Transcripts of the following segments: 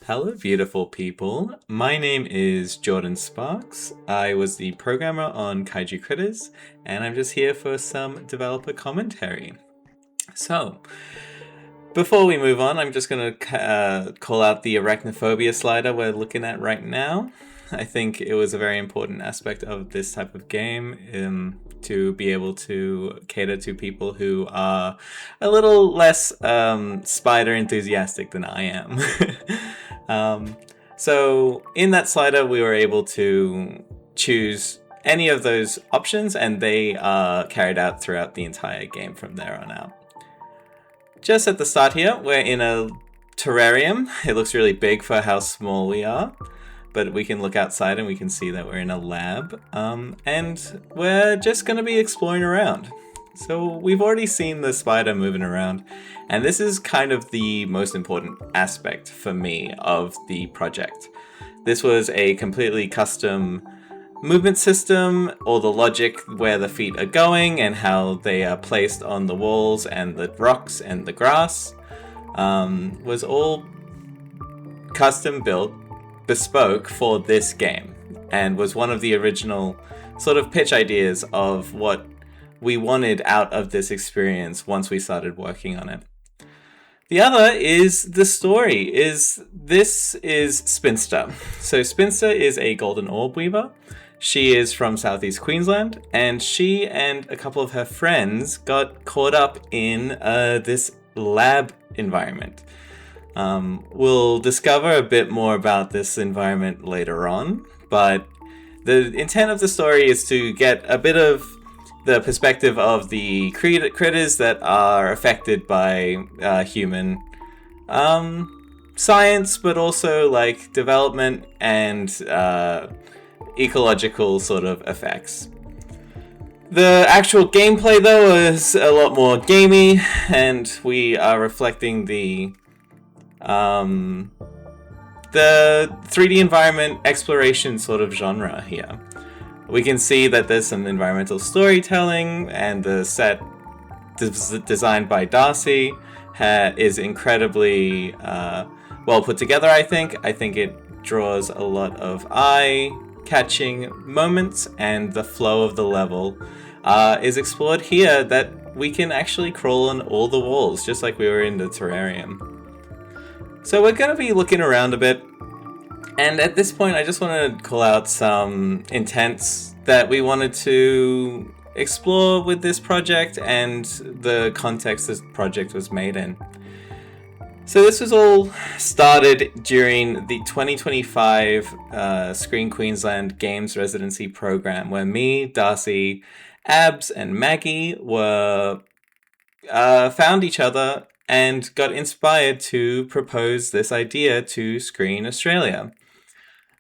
Hello, beautiful people. My name is Jordan Sparks. I was the programmer on Kaiju Critters, and I'm just here for some developer commentary. So, before we move on, I'm just going to call out the arachnophobia slider we're looking at right now. I think it was a very important aspect of this type of game to be able to cater to people who are a little less spider enthusiastic than I am. So in that slider, we were able to choose any of those options, and they are carried out throughout the entire game from there on out. Just at the start here, we're in a terrarium. It looks really big for how small we are, but we can look outside and we can see that we're in a lab, and we're just going to be exploring around. So we've already seen the spider moving around, and this is kind of the most important aspect for me of the project. This was a completely custom movement system, all the logic where the feet are going and how they are placed on the walls and the rocks and the grass was all custom built, bespoke for this game, and was one of the original sort of pitch ideas of what we wanted out of this experience once we started working on it. The other is the story. This is Spinster. So Spinster is a golden orb weaver. She is from southeast Queensland, and she and a couple of her friends got caught up in this lab environment. We'll discover a bit more about this environment later on, but the intent of the story is to get a bit of the perspective of the critters that are affected by human science, but also like development and ecological sort of effects. The actual gameplay, though, is a lot more gamey, and we are reflecting the 3D environment exploration sort of genre here. We can see that there's some environmental storytelling, and the set designed by Darcy is incredibly well put together, I think. I think it draws a lot of eye-catching moments, and the flow of the level is explored here, that we can actually crawl on all the walls, just like we were in the terrarium. So we're going to be looking around a bit, and at this point I just want to call out some intents that we wanted to explore with this project and the context this project was made in. So this was all started during the 2025 Screen Queensland Games Residency Program, where me, Darcy, Abs, and Maggie were found each other and got inspired to propose this idea to Screen Australia.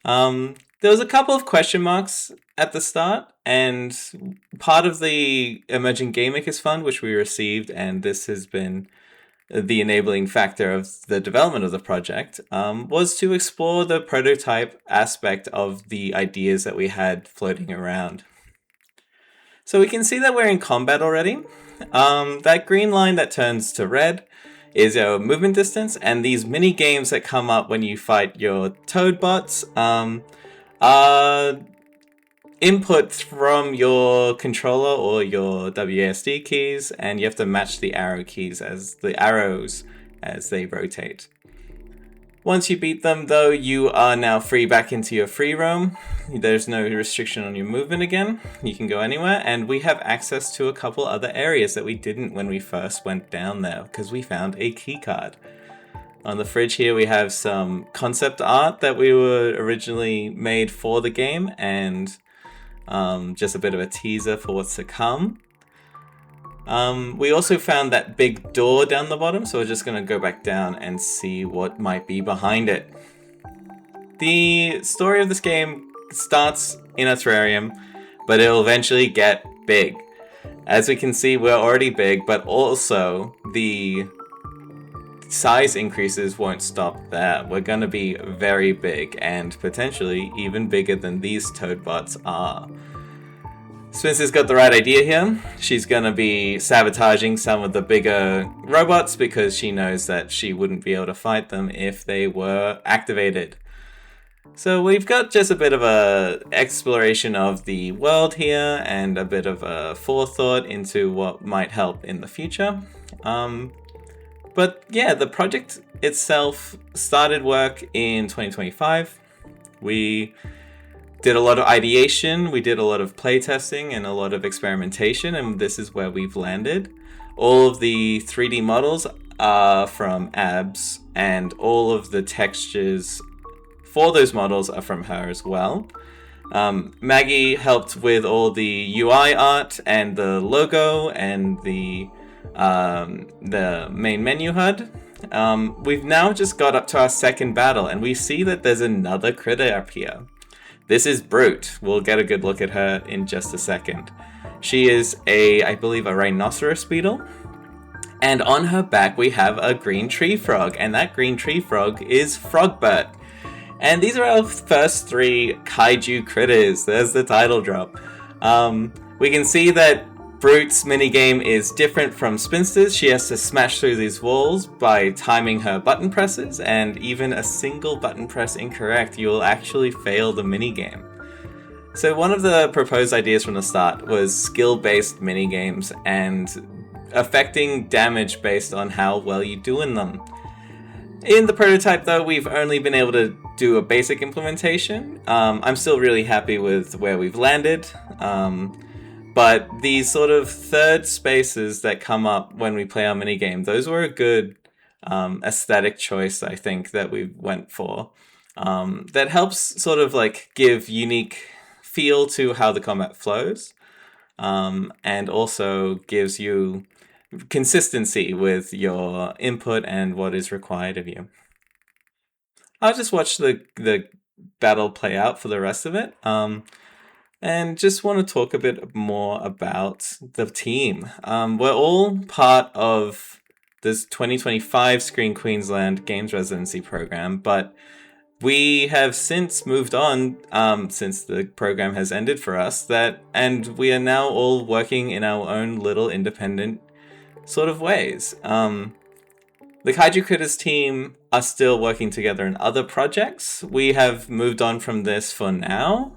There was a couple of question marks at the start, and part of the Emerging Game Makers Fund, which we received, and this has been the enabling factor of the development of the project, was to explore the prototype aspect of the ideas that we had floating around. So we can see that we're in combat already. That green line that turns to red is our movement distance, and these mini games that come up when you fight your Toadbots are input from your controller or your WASD keys, and you have to match the arrow keys as the arrows as they rotate. Once you beat them, though, you are now free back into your free roam. There's no restriction on your movement again. You can go anywhere, and we have access to a couple other areas that we didn't when we first went down there, because we found a keycard. On the fridge here, we have some concept art that we were originally made for the game, and just a bit of a teaser for what's to come. We also found that big door down the bottom, so we're just going to go back down and see what might be behind it. The story of this game starts in a terrarium, but it'll eventually get big. As we can see, we're already big, but also the size increases won't stop there. We're going to be very big, and potentially even bigger than these Toadbots are. Spinster's got the right idea here. She's gonna be sabotaging some of the bigger robots because she knows that she wouldn't be able to fight them if they were activated. So we've got just a bit of a exploration of the world here and a bit of a forethought into what might help in the future. But yeah, the project itself started work in 2025. We did a lot of ideation, we did a lot of playtesting and a lot of experimentation, and this is where we've landed. All of the 3D models are from Abs, and all of the textures for those models are from her as well. Maggie helped with all the UI art and the logo and the main menu HUD. We've now just got up to our second battle, and we see that there's another critter up here. This is Brute. We'll get a good look at her in just a second. She is I believe, a rhinoceros beetle. And on her back we have a green tree frog, and that green tree frog is Frogbert. And these are our first 3 Kaiju Critters. There's the title drop. We can see that Brute's minigame is different from Spinster's. She has to smash through these walls by timing her button presses, and even a single button press incorrect, you will actually fail the minigame. So one of the proposed ideas from the start was skill-based minigames and affecting damage based on how well you do in them. In the prototype, though, we've only been able to do a basic implementation. I'm still really happy with where we've landed. But these sort of third spaces that come up when we play our minigame, those were a good aesthetic choice, I think, that we went for. That helps sort of like give unique feel to how the combat flows, and also gives you consistency with your input and what is required of you. I'll just watch the battle play out for the rest of it. And just want to talk a bit more about the team. We're all part of this 2025 Screen Queensland Games Residency program, but we have since moved on, since the program has ended for us, and we are now all working in our own little independent sort of ways. The Kaiju Critters team are still working together in other projects. We have moved on from this for now.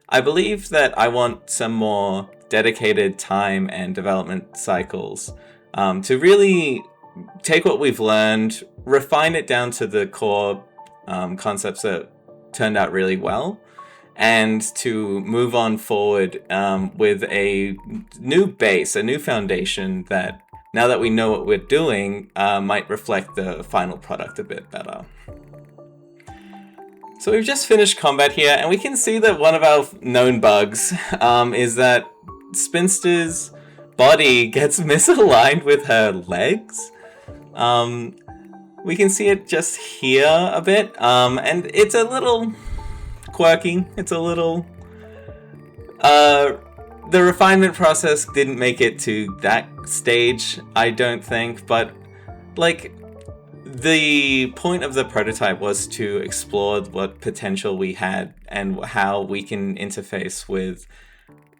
I believe that I want some more dedicated time and development cycles to really take what we've learned, refine it down to the core concepts that turned out really well, and to move on forward with a new base, a new foundation that, now that we know what we're doing, might reflect the final product a bit better. So we've just finished combat here, and we can see that one of our known bugs is that Spinster's body gets misaligned with her legs. We can see it just here a bit, and it's a little quirky. It's a little... the refinement process didn't make it to that stage, I don't think, but like... The point of the prototype was to explore what potential we had and how we can interface with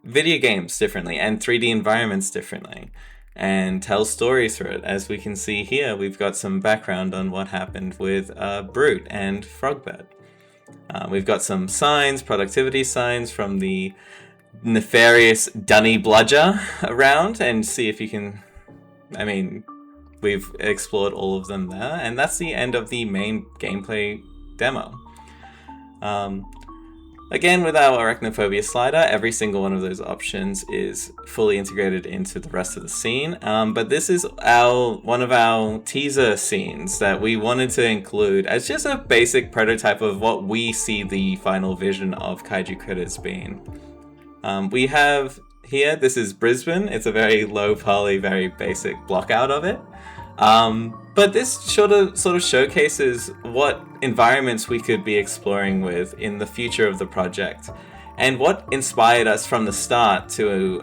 video games differently and 3D environments differently and tell stories through it. As we can see here, we've got some background on what happened with Brute and Frogbert. We've got some signs, productivity signs from the nefarious Dunnie Bludger around, and see if you can... I mean... We've explored all of them there, and that's the end of the main gameplay demo. Again, with our arachnophobia slider, every single one of those options is fully integrated into the rest of the scene, but this is one of our teaser scenes that we wanted to include as just a basic prototype of what we see the final vision of Kaiju Critters being. We have here, this is Brisbane. It's a very low poly, very basic block out of it. But this sort of showcases what environments we could be exploring with in the future of the project, and what inspired us from the start to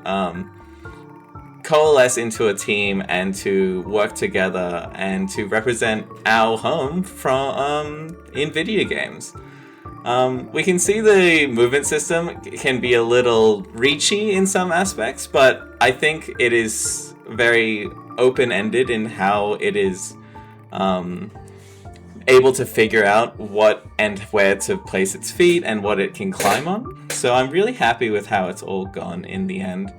coalesce into a team and to work together and to represent our home in video games. We can see the movement system can be a little reachy in some aspects, but I think it is very open-ended in how it is able to figure out what and where to place its feet and what it can climb on. So I'm really happy with how it's all gone in the end.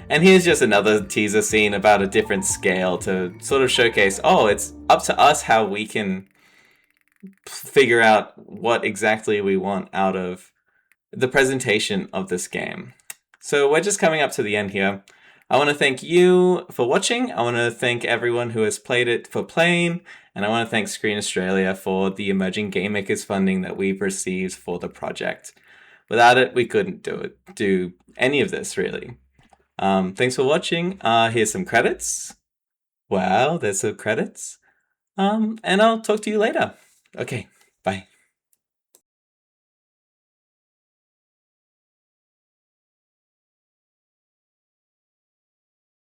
And here's just another teaser scene about a different scale to sort of showcase, oh, it's up to us how we can figure out what exactly we want out of the presentation of this game. So we're just coming up to the end here. I want to thank you for watching. I want to thank everyone who has played it for playing. And I want to thank Screen Australia for the Emerging Game Makers funding that we've received for the project. Without it, we couldn't do any of this, really. Thanks for watching. Here's some credits. Wow, there's some credits. And I'll talk to you later. Okay,